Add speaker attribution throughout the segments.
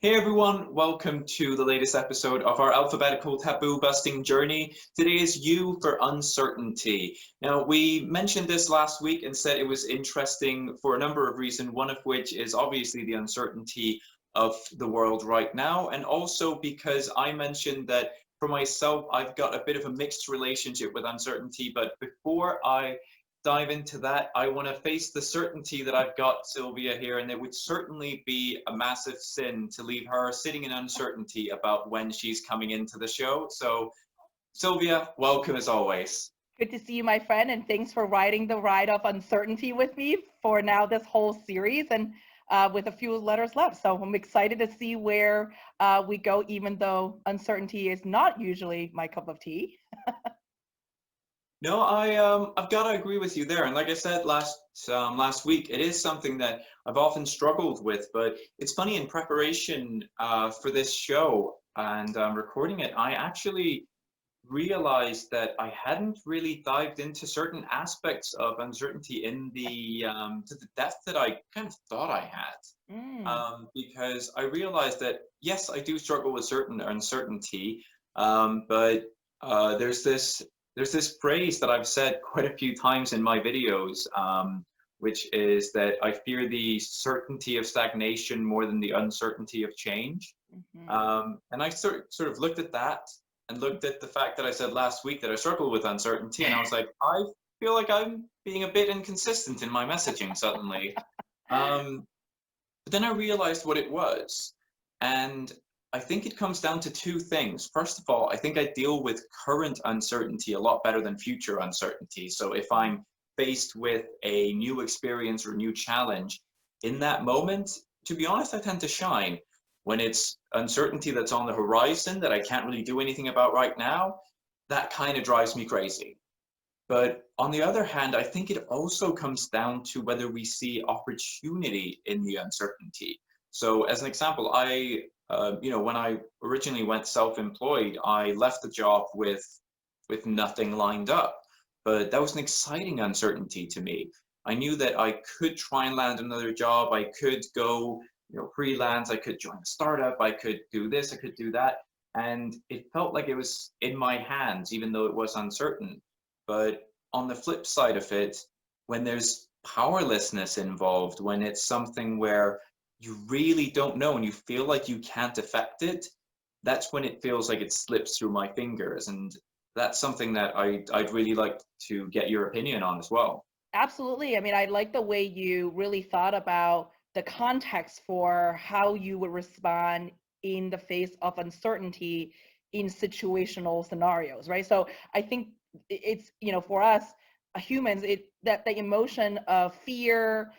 Speaker 1: Hey everyone, welcome to the latest episode of our alphabetical taboo busting journey. Today is U for uncertainty. Now, we mentioned this last week and said it was interesting for a number of reasons, one of which is obviously the uncertainty of the world right now, and also because I mentioned that for myself, I've got a bit of a mixed relationship with uncertainty. But before I dive into that, I want to face the certainty that I've got Sylvia here, and it would certainly be a massive sin to leave her sitting in uncertainty about when she's coming into the show. So, Sylvia, welcome as always.
Speaker 2: Good to see you, my friend, and thanks for riding the ride of uncertainty with me for now this whole series and with a few letters left. So I'm excited to see where we go, even though uncertainty is not usually my cup of tea.
Speaker 1: No, I've got to agree with you there. And like I said last week, it is something that I've often struggled with. But it's funny, in preparation for this show and recording it, I actually realized that I hadn't really dived into certain aspects of uncertainty in the to the depth that I kind of thought I had.
Speaker 2: Mm.
Speaker 1: Because I realized that yes, I do struggle with certain uncertainty, but there's this phrase that I've said quite a few times in my videos, which is that I fear the certainty of stagnation more than the uncertainty of change.
Speaker 2: Hmm.
Speaker 1: And I sort of looked at that and looked at the fact that I said last week that I struggle with uncertainty, and I was like, I feel like I'm being a bit inconsistent in my messaging suddenly. Um, but then I realized what it was. And I think it comes down to two things. First of all, I think I deal with current uncertainty a lot better than future uncertainty. So if I'm faced with a new experience or a new challenge, in that moment, to be honest, I tend to shine. When it's uncertainty that's on the horizon that I can't really do anything about right now, that kind of drives me crazy. But on the other hand, I think it also comes down to whether we see opportunity in the uncertainty. So, as an example, when I originally went self-employed, I left the job with nothing lined up, but that was an exciting uncertainty to me. I knew that I could try and land another job. I could go, freelance. I could join a startup. I could do this. I could do that, and it felt like it was in my hands, even though it was uncertain. But on the flip side of it, when there's powerlessness involved, when it's something where you really don't know and you feel like you can't affect it, that's when it feels like it slips through my fingers. And that's something that I'd really like to get your opinion on as well.
Speaker 2: Absolutely. I mean, I like the way you really thought about the context for how you would respond in the face of uncertainty in situational scenarios, right? So I think it's, for us humans, that the emotion of fear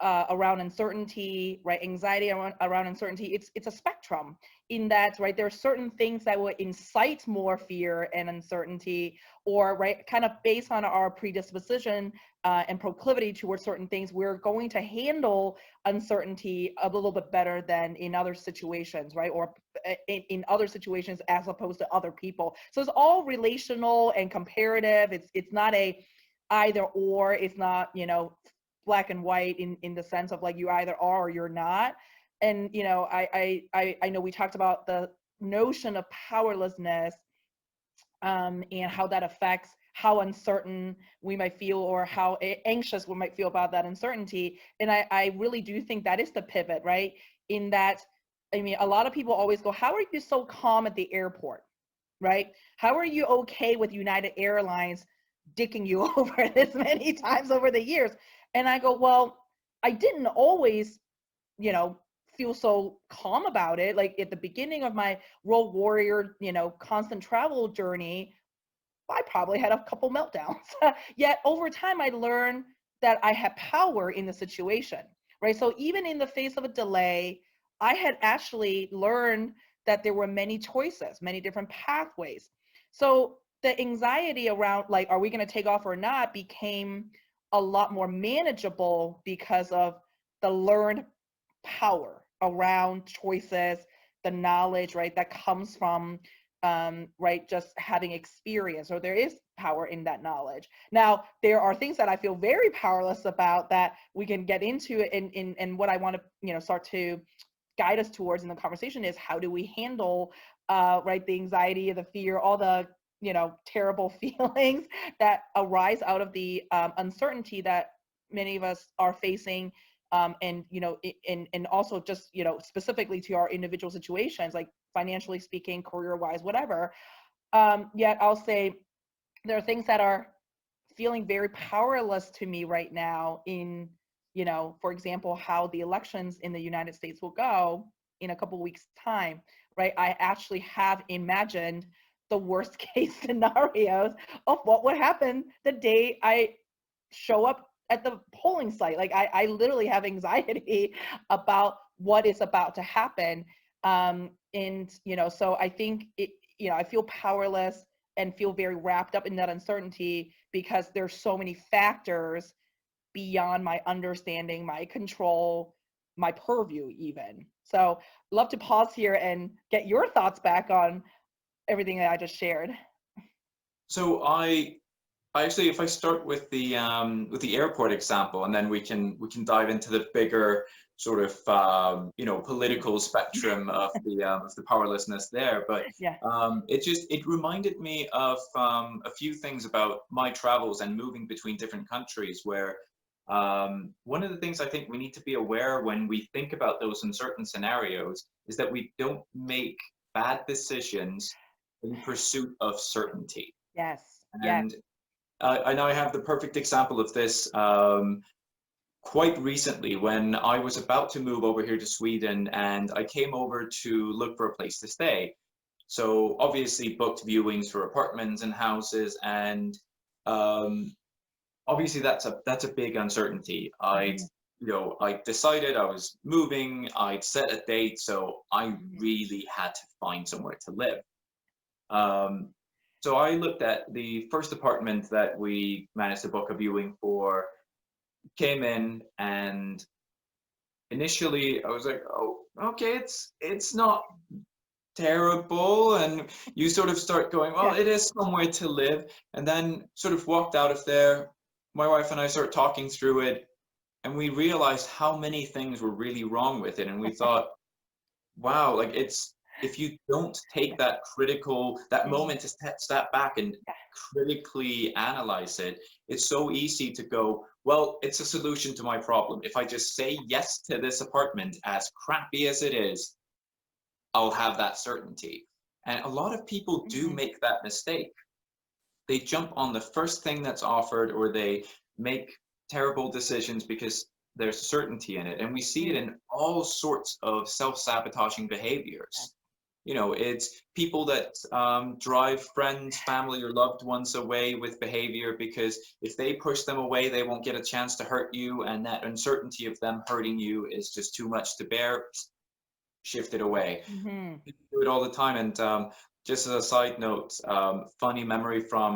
Speaker 2: around uncertainty, right? Anxiety around uncertainty, it's a spectrum in that, right? There are certain things that will incite more fear and uncertainty, or, right, kind of based on our predisposition and proclivity towards certain things, we're going to handle uncertainty a little bit better than in other situations, right? Or in other situations as opposed to other people. So it's all relational and comparative. It's not a either or. It's not, black and white in the sense of like you either are or you're not. And I know we talked about the notion of powerlessness, and how that affects how uncertain we might feel or how anxious we might feel about that uncertainty. And I really do think that is the pivot, right? In that, I mean, a lot of people always go, how are you so calm at the airport, right? How are you okay with United Airlines dicking you over this many times over the years? And I go, well, I didn't always, you know, feel so calm about it. Like at the beginning of my road warrior, constant travel journey, I probably had a couple meltdowns. Yet over time, I learned that I had power in the situation, right? So even in the face of a delay, I had actually learned that there were many choices, many different pathways. So the anxiety around, like, are we going to take off or not, became a lot more manageable because of the learned power around choices, the knowledge, right, that comes from right, just having experience. Or there is power in that knowledge. Now, there are things that I feel very powerless about that we can get into in what I want to, start to guide us towards in the conversation is how do we handle, right, the anxiety, the fear, all the, terrible feelings that arise out of the uncertainty that many of us are facing, and and also just specifically to our individual situations, like financially speaking, career wise, whatever. Yet I'll say there are things that are feeling very powerless to me right now in, for example, how the elections in the United States will go in a couple weeks time, right? I actually have imagined the worst case scenarios of what would happen the day I show up at the polling site. Like I literally have anxiety about what is about to happen. And, so I think I feel powerless and feel very wrapped up in that uncertainty because there's so many factors beyond my understanding, my control, my purview even. So love to pause here and get your thoughts back on everything that I just shared.
Speaker 1: So I actually, if I start with the airport example, and then we can dive into the bigger sort of political spectrum of the powerlessness there. But
Speaker 2: Yeah.
Speaker 1: it reminded me of a few things about my travels and moving between different countries, where one of the things I think we need to be aware when we think about those uncertain scenarios is that we don't make bad decisions in pursuit of certainty.
Speaker 2: Yes. Yes.
Speaker 1: And I know I have the perfect example of this quite recently when I was about to move over here to Sweden and I came over to look for a place to stay. So obviously booked viewings for apartments and houses, and um, obviously that's a big uncertainty.
Speaker 2: Mhm.
Speaker 1: I decided I was moving, I'd set a date, so I
Speaker 2: Mhm.
Speaker 1: really had to find somewhere to live. Um, so I looked at the first apartment that we managed to book a viewing for, came in, and initially I was like, oh, okay, it's not terrible. And you sort of start going, well,
Speaker 2: Yeah.
Speaker 1: it is somewhere to live. And then sort of walked out of there. My wife and I start talking through it, and we realized how many things were really wrong with it. And we thought, wow, like it's if you don't take
Speaker 2: Yeah.
Speaker 1: that
Speaker 2: Mhm.
Speaker 1: moment to step back and
Speaker 2: Yeah.
Speaker 1: critically analyze it, it's so easy to go, well, it's a solution to my problem. If I just say yes to this apartment, as crappy as it is, I'll have that certainty. And a lot of people do
Speaker 2: Mhm.
Speaker 1: make that mistake. They jump on the first thing that's offered, or they make terrible decisions because there's certainty in it. And we see it
Speaker 2: Mm.
Speaker 1: in all sorts of self-sabotaging
Speaker 2: Yeah.
Speaker 1: behaviors. It's people that drive friends, family, or loved ones away with behavior because if they push them away, they won't get a chance to hurt you. And that uncertainty of them hurting you is just too much to bear. Shift it away.
Speaker 2: Mhm.
Speaker 1: People do it all the time. And just as a side note, funny memory from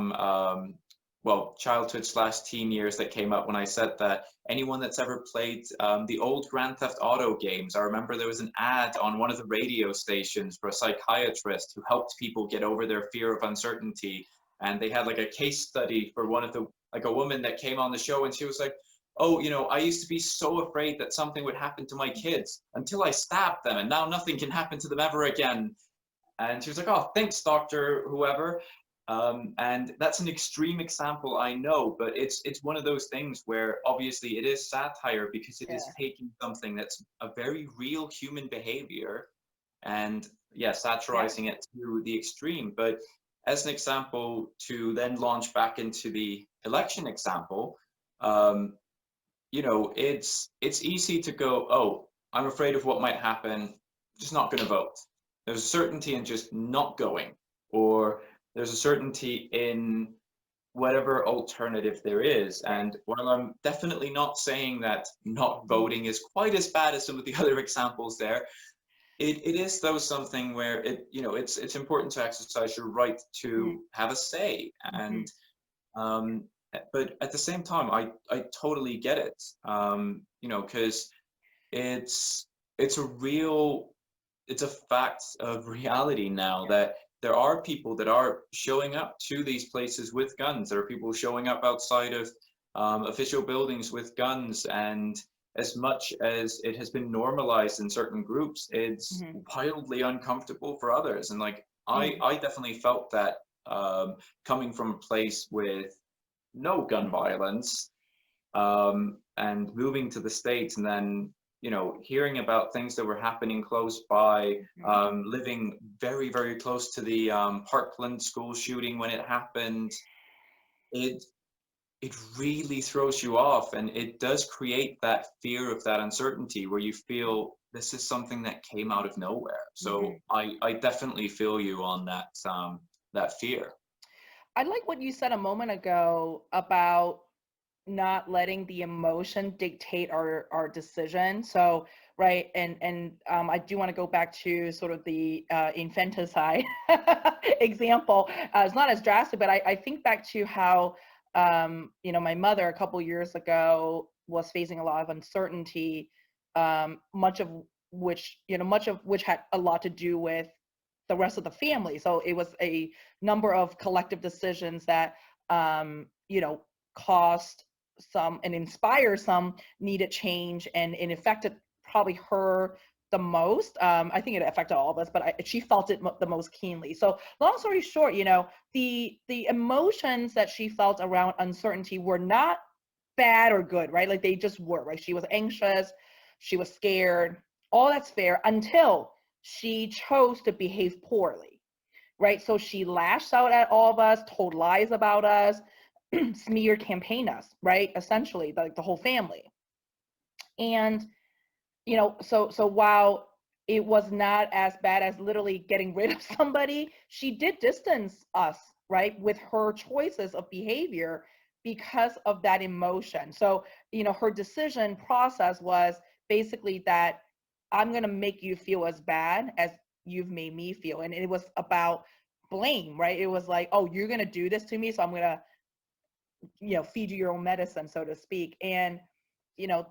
Speaker 1: childhood slash teen years that came up when I said that. Anyone that's ever played the old Grand Theft Auto games, I remember there was an ad on one of the radio stations for a psychiatrist who helped people get over their fear of uncertainty. And they had like a case study for like a woman that came on the show, and she was like, oh, I used to be so afraid that something would happen to my kids until I stabbed them, and now nothing can happen to them ever again. And she was like, oh, thanks, doctor, whoever. And that's an extreme example, I know, but it's one of those things where obviously it is satire because it is
Speaker 2: Yeah.
Speaker 1: taking something that's a very real human behavior and, yeah,
Speaker 2: Yeah.
Speaker 1: satirizing it to the extreme. But as an example, to then launch back into the election example, um, it's easy to go, oh, I'm afraid of what might happen, just not going to vote. There's a certainty in just not going, or there's a certainty in whatever alternative there is.
Speaker 2: Yeah.
Speaker 1: And while I'm definitely not saying that not
Speaker 2: Mhm.
Speaker 1: voting is quite as bad as some of the other examples there, it is though something where it's important to exercise your right
Speaker 2: Mhm.
Speaker 1: to have a say.
Speaker 2: Mhm.
Speaker 1: And um, but at the same time, I totally get it. Because it's it's a real it's a fact of reality now
Speaker 2: Yeah.
Speaker 1: that there are people that are showing up to these places with guns. There are people showing up outside of official buildings with guns, and as much as it has been normalized in certain groups, it's
Speaker 2: Mhm.
Speaker 1: wildly uncomfortable for others. And like
Speaker 2: Mm.
Speaker 1: I definitely felt that coming from a place with no gun violence, and moving to the States, and then hearing about things that were happening close by,
Speaker 2: Mhm.
Speaker 1: living very, very close to the Parkland school shooting when it happened. It it really throws you off, and it does create that fear of that uncertainty where you feel this is something that came out of nowhere. So
Speaker 2: Mhm.
Speaker 1: I definitely feel you on that fear.
Speaker 2: I like what you said a moment ago about not letting the emotion dictate our decision. So, right, and I do want to go back to sort of the infanticide example. It's not as drastic, but I think back to how my mother a couple years ago was facing a lot of uncertainty, much of which had a lot to do with the rest of the family. So it was a number of collective decisions that caused some and inspired some needed change, and it affected probably her the most. I think it affected all of us, but she felt it the most keenly. So long story short, the emotions that she felt around uncertainty were not bad or good, right? Like they just were, right? She was anxious, she was scared, all that's fair until she chose to behave poorly, right? So she lashed out at all of us, told lies about us, smear campaign us, right? Essentially, like the whole family. And so while it was not as bad as literally getting rid of somebody, she did distance us, right, with her choices of behavior because of that emotion. So her decision process was basically that I'm going to make you feel as bad as you've made me feel, and it was about blame, right? It was like, oh, you're going to do this to me, so I'm going to feed you your own medicine, so to speak. And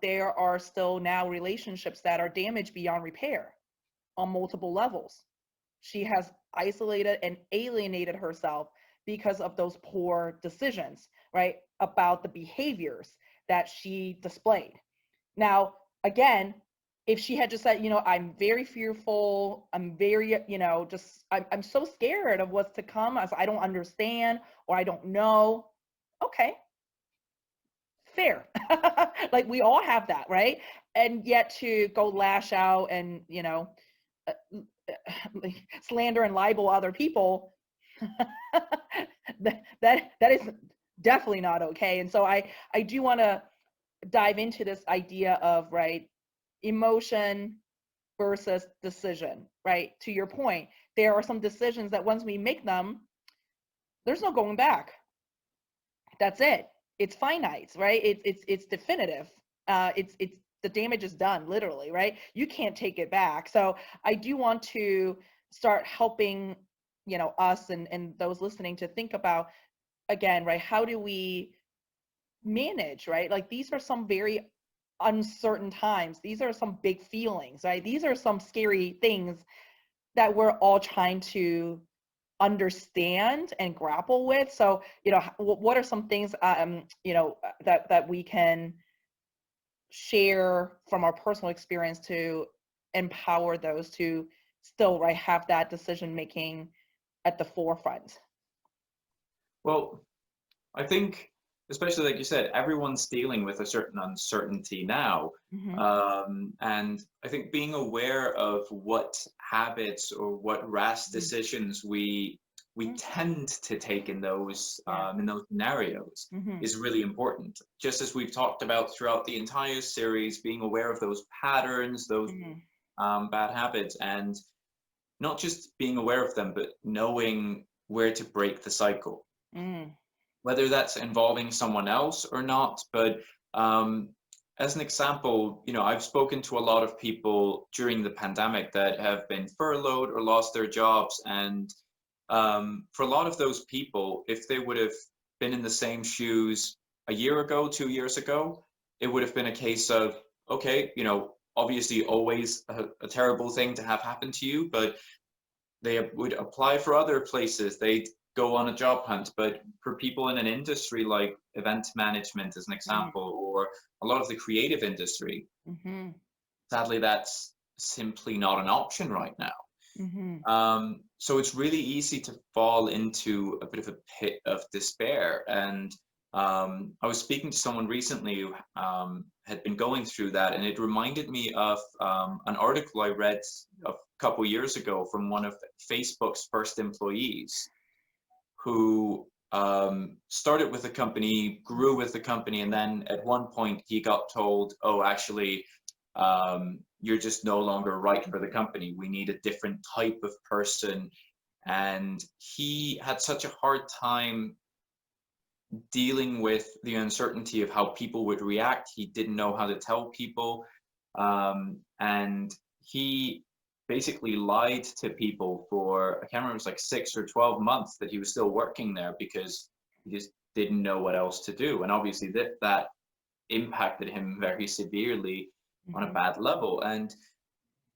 Speaker 2: there are still now relationships that are damaged beyond repair on multiple levels. She has isolated and alienated herself because of those poor decisions, right, about the behaviors that she displayed. Now, again, if she had just said, I'm very fearful, I'm very, just I'm so scared of what's to come, as I don't understand or I don't know, okay, fair. Like we all have that, right? And yet to go lash out and uh, like slander and libel other people, that is definitely not okay. And so I do want to dive into this idea of, right, emotion versus decision, right? To your point, there are some decisions that once we make them, there's no going back. That's it. It's finite, right? It's definitive. It's the damage is done, literally, right? You can't take it back. So I do want to start helping us and those listening to think about, again, right, how do we manage, right? Like these are some very uncertain times. These are some big feelings, right? These are some scary things that we're all trying to understand and grapple with. So what are some things that we can share from our personal experience to empower those to still, right, have that decision making at the forefront?
Speaker 1: Well, I think, especially like you said, everyone's dealing with a certain uncertainty now.
Speaker 2: Hmm.
Speaker 1: And I think being aware of what habits or what rash
Speaker 2: Hmm.
Speaker 1: decisions we tend to take
Speaker 2: Yeah.
Speaker 1: in those scenarios
Speaker 2: Hmm.
Speaker 1: is really important. Just as we've talked about throughout the entire series, being aware of those patterns, those
Speaker 2: Hmm.
Speaker 1: bad habits, and not just being aware of them, but knowing where to break the cycle,
Speaker 2: Mm.
Speaker 1: whether that's involving someone else or not. But um, as an example, I've spoken to a lot of people during the pandemic that have been furloughed or lost their jobs. And for a lot of those people, if they would have been in the same shoes a year ago, 2 years ago, it would have been a case of, okay, obviously always a terrible thing to have happen to you, but they would apply for other places. They'd go on a job hunt. But for people in an industry like event management, as an example, or a lot of the creative industry,
Speaker 2: Mm-hmm.
Speaker 1: sadly, that's simply not an option right now.
Speaker 2: Mm-hmm.
Speaker 1: So it's really easy to fall into a bit of a pit of despair. And I was speaking to someone recently who had been going through that, and it reminded me of an article I read a couple years ago from one of Facebook's first employees who started with the company, grew with the company, and then at one point he got told, "Oh, actually, you're just no longer right for the company. We need a different type of person." And he had such a hard time dealing with the uncertainty of how people would react. He didn't know how to tell people. And he basically lied to people for, I can't remember, it was like 6 or 12 months that he was still working there because he just didn't know what else to do. And obviously that impacted him very severely on a
Speaker 2: Mm-hmm.
Speaker 1: bad level. And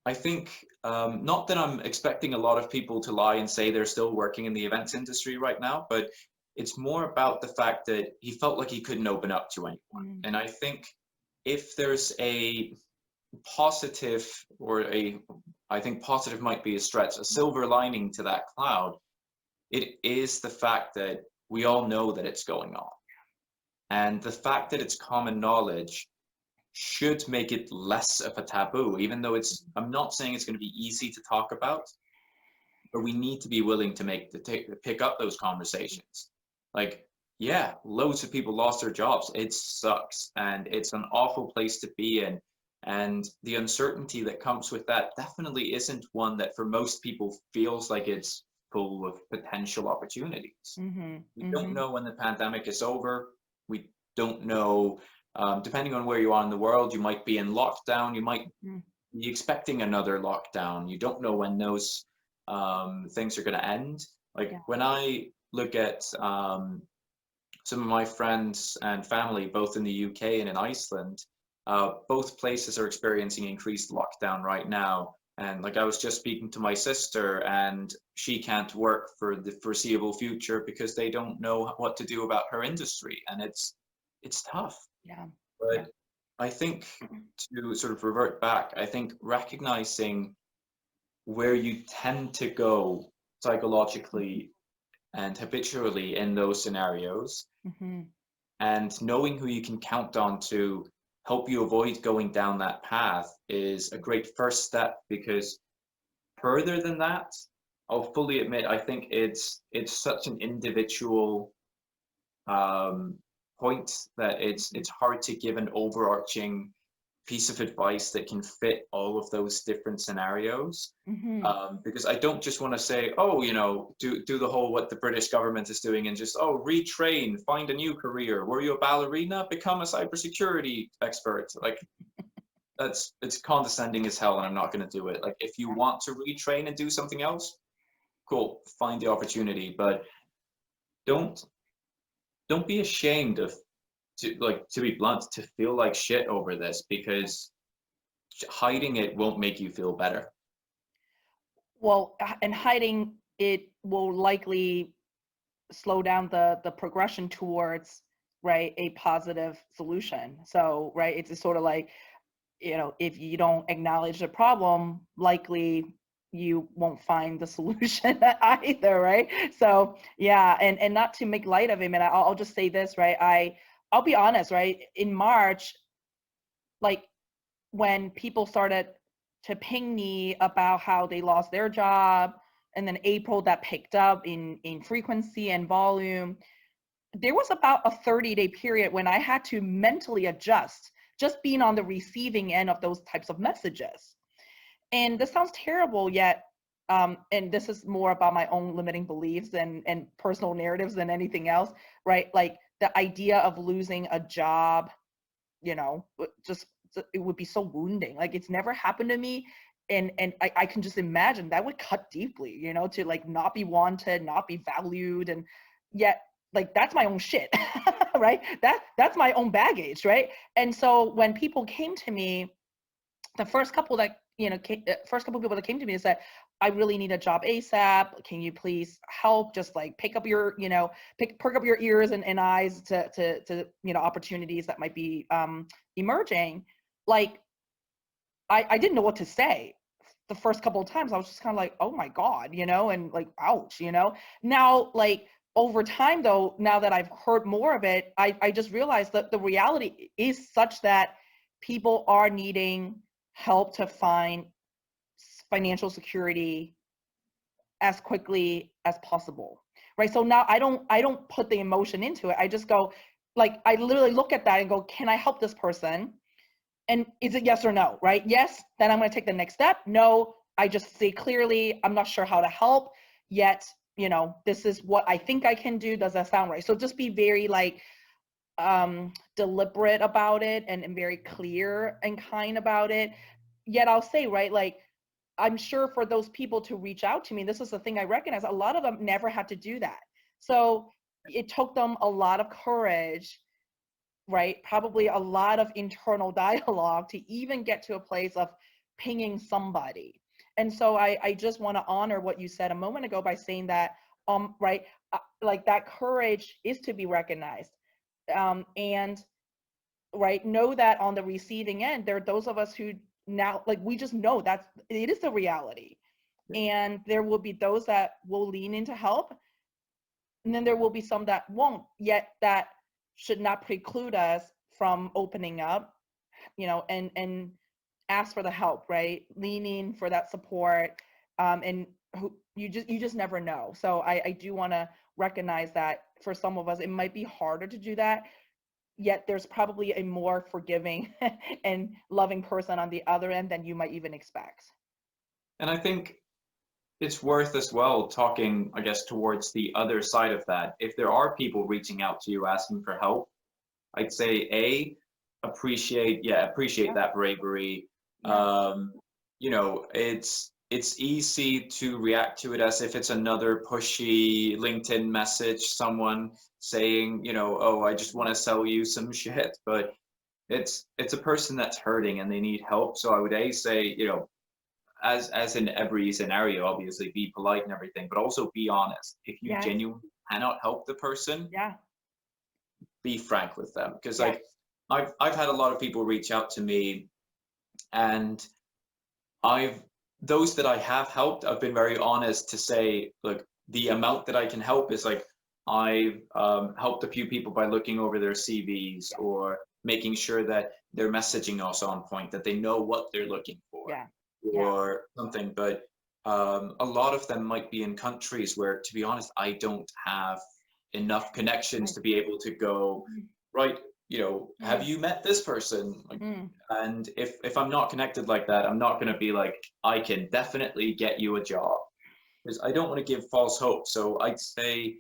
Speaker 1: I think, not that I'm expecting a lot of people to lie and say they're still working in the events industry right now, but it's more about the fact that he felt like he couldn't open up to anyone.
Speaker 2: Mm-hmm.
Speaker 1: And I think if there's a positive, or I think positive might be a stretch, a silver lining to that cloud, it is the fact that we all know that it's going on. And the fact that it's common knowledge should make it less of a taboo, even though I'm not saying it's going to be easy to talk about, but we need to be willing to pick up those conversations. Like, yeah, loads of people lost their jobs. It sucks, and it's an awful place to be in. And the uncertainty that comes with that definitely isn't one that for most people feels like it's full of potential opportunities.
Speaker 2: Mm-hmm.
Speaker 1: We don't
Speaker 2: Mm-hmm.
Speaker 1: know when the pandemic is over. We don't know, depending on where you are in the world, you might be in lockdown, you might be expecting another lockdown. You don't know when those things are going to end. Like
Speaker 2: Yeah.
Speaker 1: when I look at some of my friends and family, both in the UK and in Iceland, both places are experiencing increased lockdown right now. And like I was just speaking to my sister, and she can't work for the foreseeable future because they don't know what to do about her industry, and it's tough.
Speaker 2: Yeah. Yeah.
Speaker 1: But I think, to sort of revert back, I think recognizing where you tend to go psychologically and habitually in those scenarios,
Speaker 2: Mm-hmm.
Speaker 1: and knowing who you can count on to help you avoid going down that path is a great first step. Because further than that, I'll fully admit, I think it's such an individual um, point that it's hard to give an overarching piece of advice that can fit all of those different scenarios.
Speaker 2: Mm-hmm.
Speaker 1: Because I don't just want to say, oh, do the whole what the British government is doing and just, oh, retrain, find a new career. Were you a ballerina? Become a cybersecurity expert. Like it's condescending as hell, and I'm not going to do it. Like if you want to retrain and do something else, cool, find the opportunity, but don't don't be ashamed of, to be blunt, to feel like shit over this, because hiding it won't make you feel better.
Speaker 2: Well, and hiding it will likely slow down the progression towards, right, a positive solution. So, right, it's just sort of like, if you don't acknowledge the problem, likely you won't find the solution either, right? So yeah, and not to make light of it, man, I'll just say this, right? I'll be honest, right? In March, like when people started to ping me about how they lost their job, and then April that picked up in frequency and volume, there was about a 30-day period when I had to mentally adjust just being on the receiving end of those types of messages. And this sounds terrible, yet, and this is more about my own limiting beliefs and personal narratives than anything else, right? Like the idea of losing a job, just it would be so wounding. Like it's never happened to me. And I can just imagine that would cut deeply, to like not be wanted, not be valued. And yet like that's my own shit, right? That's my own baggage, right? And so when people came to me, the first couple that first couple of people that came to me and said, I really need a job ASAP. Can you please help? Just like pick up your, perk up your ears and eyes to opportunities that might be emerging. Like, I didn't know what to say the first couple of times. I was just kind of like, oh my God, and like, ouch, Now, like, over time though, now that I've heard more of it, I just realized that the reality is such that people are needing help to find financial security as quickly as possible, right? So now I don't put the emotion into it. I just go, like, I literally look at that and go, can I help this person? And is it yes or no, right? Yes, then I'm going to take the next step. No, I just say clearly, I'm not sure how to help yet. This is what I think I can do. Does that sound right? So just be very like deliberate about it and very clear and kind about it. Yet I'll say, right, like, I'm sure for those people to reach out to me, this is the thing I recognize, a lot of them never had to do that. So it took them a lot of courage, right? Probably a lot of internal dialogue to even get to a place of pinging somebody. And so I just want to honor what you said a moment ago by saying that, right, like that courage is to be recognized. And right, know that on the receiving end, there are those of us who now, like, we just know that it is the reality. And there will be those that will lean into help, and then there will be some that won't. Yet that should not preclude us from opening up, and ask for the help, right? Leaning for that support, and you just never know. So I do want to recognize that for some of us, it might be harder to do that. Yet there's probably a more forgiving and loving person on the other end than you might even expect.
Speaker 1: And I think it's worth as well talking, I guess, towards the other side of that. If there are people reaching out to you asking for help, I'd say appreciate
Speaker 2: Yeah,
Speaker 1: that bravery.
Speaker 2: yeah,
Speaker 1: It's easy to react to it as if it's another pushy LinkedIn message, someone saying, oh, I just want to sell you some shit, but it's a person that's hurting and they need help. So I would say, as in every scenario, obviously be polite and everything, but also be honest. If you
Speaker 2: yes,
Speaker 1: genuinely cannot help the person,
Speaker 2: yeah,
Speaker 1: be frank with them. Because
Speaker 2: yes,
Speaker 1: like I've had a lot of people reach out to me, and I've those that I have helped, I've been very honest to say, look, the amount that I can help is like I've helped a few people by looking over their CVs
Speaker 2: yeah,
Speaker 1: or making sure that their messaging also on point, that they know what they're looking for
Speaker 2: yeah, yeah,
Speaker 1: or something. But a lot of them might be in countries where, to be honest, I don't have enough connections
Speaker 2: right.
Speaker 1: to be able to go,
Speaker 2: Mm,
Speaker 1: right, have
Speaker 2: mm,
Speaker 1: you met this person? Like,
Speaker 2: mm,
Speaker 1: and if I'm not connected like that, I'm not going to be like, I can definitely get you a job, because I don't want to give false hope. So I'd say,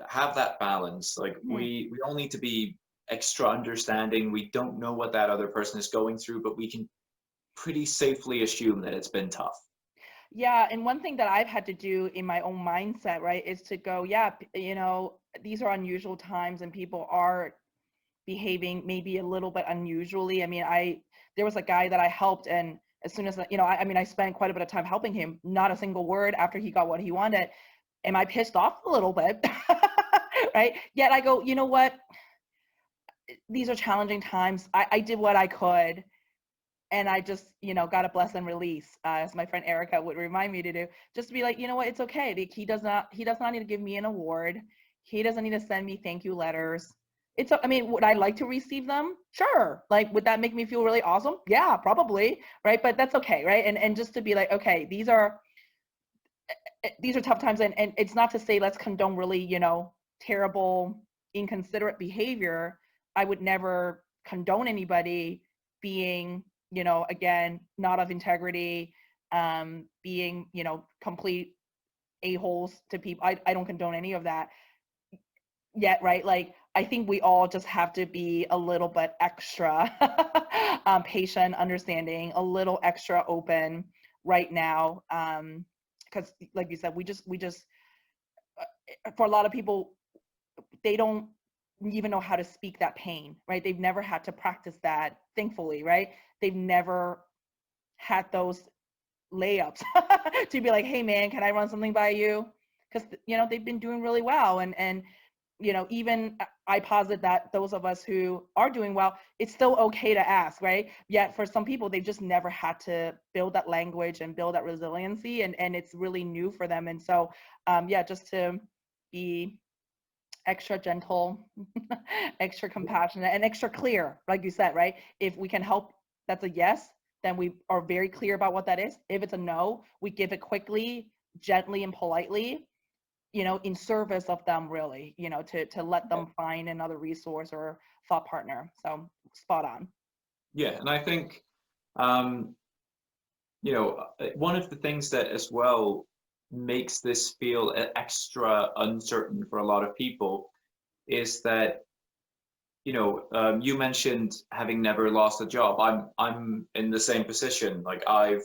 Speaker 1: have that balance. Like
Speaker 2: mm.
Speaker 1: we all need to be extra understanding. We don't know what that other person is going through, but we can pretty safely assume that it's been tough.
Speaker 2: Yeah, and one thing that I've had to do in my own mindset, right, is to go, yeah, these are unusual times and people are behaving maybe a little bit unusually. I mean, there was a guy that I helped, and as soon as I mean, I spent quite a bit of time helping him. Not a single word after he got what he wanted. Am I pissed off a little bit? Right? Yet I go, you know what? These are challenging times. I did what I could, and I just, got a bless and release, as my friend Erica would remind me to do. Just to be like, you know what? It's okay. Like, he does not need to give me an award. He doesn't need to send me thank you letters. I mean, would I like to receive them? Sure. Like, would that make me feel really awesome? Yeah, probably. Right. But that's okay. Right. And just to be like, okay, these are tough times. And it's not to say let's condone really, terrible, inconsiderate behavior. I would never condone anybody being, again, not of integrity, being, complete a-holes to people. I don't condone any of that yet, right? Like, I think we all just have to be a little bit extra patient, understanding, a little extra open right now. Because like you said, we just for a lot of people, they don't even know how to speak that pain, right? They've never had to practice that, thankfully, right? They've never had those layups to be like, hey man, can I run something by you? Because they've been doing really well, and even I posit that those of us who are doing well, it's still okay to ask, right? Yet for some people, they've just never had to build that language and build that resiliency, and it's really new for them. And so just to be extra gentle, extra compassionate, and extra clear, like you said, right? If we can help, that's a yes, then we are very clear about what that is. If it's a no, we give it quickly, gently, and politely, in service of them, really, to let them find another resource or thought partner. So spot on.
Speaker 1: Yeah, and I think, one of the things that as well makes this feel extra uncertain for a lot of people is that, you mentioned having never lost a job. I'm in the same position. Like I've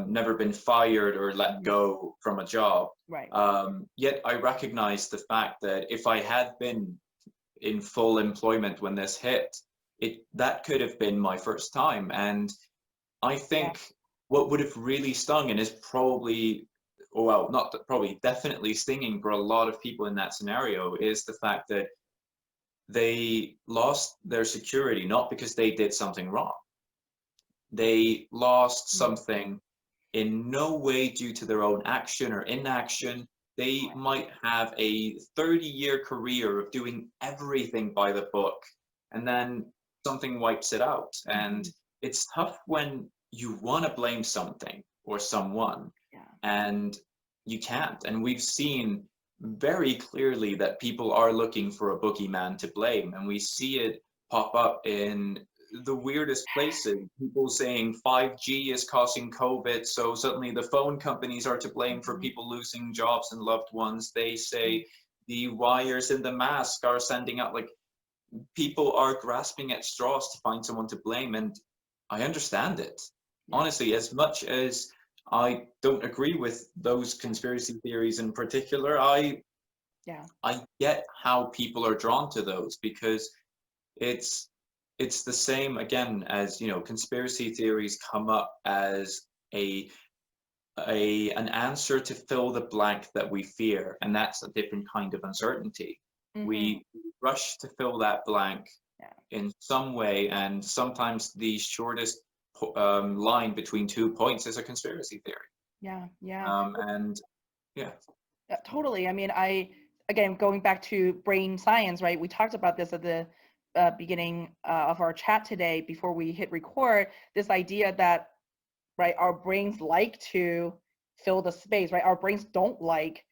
Speaker 1: never been fired or let go from a job.
Speaker 2: Right.
Speaker 1: Yet I recognize the fact that if I had been in full employment when this hit, that could have been my first time. And I think what would have really stung and is probably, well, not probably, definitely stinging for a lot of people in that scenario is the fact that they lost their security, not because they did something wrong. They lost something in no way due to their own action or inaction. They might have a 30-year career of doing everything by the book, and then something wipes it out. And it's tough when you want to blame something or someone, and you can't. And we've seen very clearly that people are looking for a boogeyman to blame, and we see it pop up in the weirdest places. People saying 5G is causing COVID, so suddenly the phone companies are to blame for people losing jobs and loved ones. They say the wires in the mask are sending out, like, people are grasping at straws to find someone to blame, and I understand it. Honestly, as much as I don't agree with those conspiracy theories in particular, I get how people are drawn to those, because it's the same again as, conspiracy theories come up as an answer to fill the blank that we fear, and that's a different kind of uncertainty. We rush to fill that blank in some way, and sometimes the shortest line between 2 points is a conspiracy theory. And
Speaker 2: totally. I mean, again, going back to brain science, right? We talked about this at the beginning of our chat today before we hit record, this idea that, right, our brains like to fill the space, right? Our brains don't like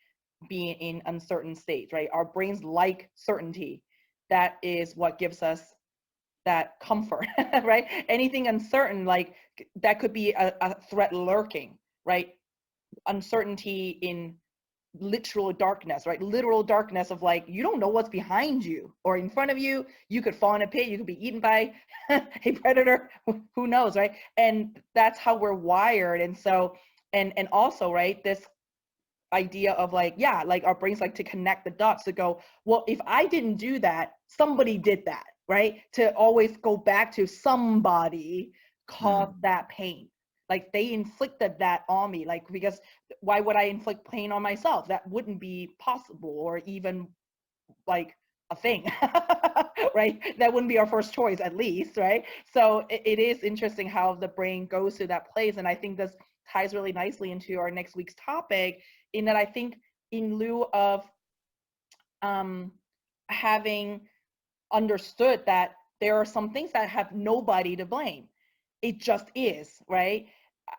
Speaker 2: being in uncertain states, right? Our brains like certainty. That is what gives us that comfort, right? Anything uncertain, like that could be a threat lurking, right? Uncertainty in literal darkness, right? Literal darkness of, like, you don't know what's behind you or in front of you. You could fall in a pit, you could be eaten by a predator, who knows, right? And that's how we're wired. And so, and also, right, this idea of, like, like our brains like to connect the dots to go, well, if I didn't do that, somebody did that, right? To always go back to somebody caused that pain. Like they inflicted that on me, like, because why would I inflict pain on myself? That wouldn't be possible, or even like a thing, right? That wouldn't be our first choice, at least, right? So it is interesting how the brain goes to that place. And I think this ties really nicely into our next week's topic, in that I think in lieu of having understood that there are some things that have nobody to blame, it just is, right?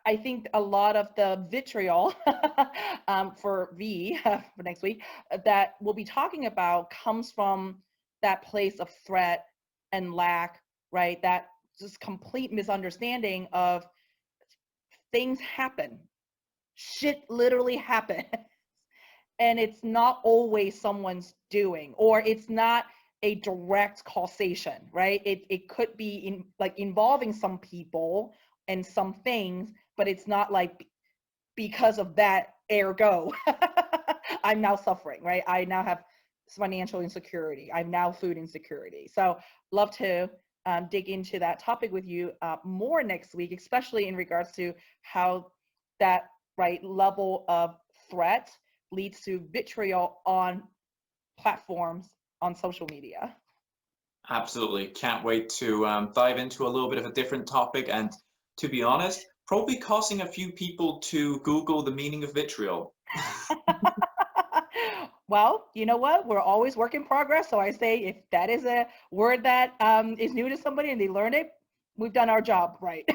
Speaker 2: I think a lot of the vitriol for V for next week that we'll be talking about comes from that place of threat and lack, right? That just complete misunderstanding of things happen. Shit literally happens. And it's not always someone's doing, or it's not a direct causation, right? It could be involving some people and some things, but it's not like because of that, ergo I'm now suffering, right? I now have financial insecurity. I'm now food insecurity. So love to dig into that topic with you more next week, especially in regards to how that right level of threat leads to vitriol on platforms on social media.
Speaker 1: Absolutely. Can't wait to dive into a little bit of a different topic. And to be honest, probably causing a few people to Google the meaning of vitriol.
Speaker 2: Well, you know what? We're always work in progress. So I say if that is a word that is new to somebody and they learn it, we've done our job right.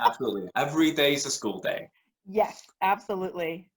Speaker 1: Absolutely. Every day is a school day.
Speaker 2: Yes, absolutely.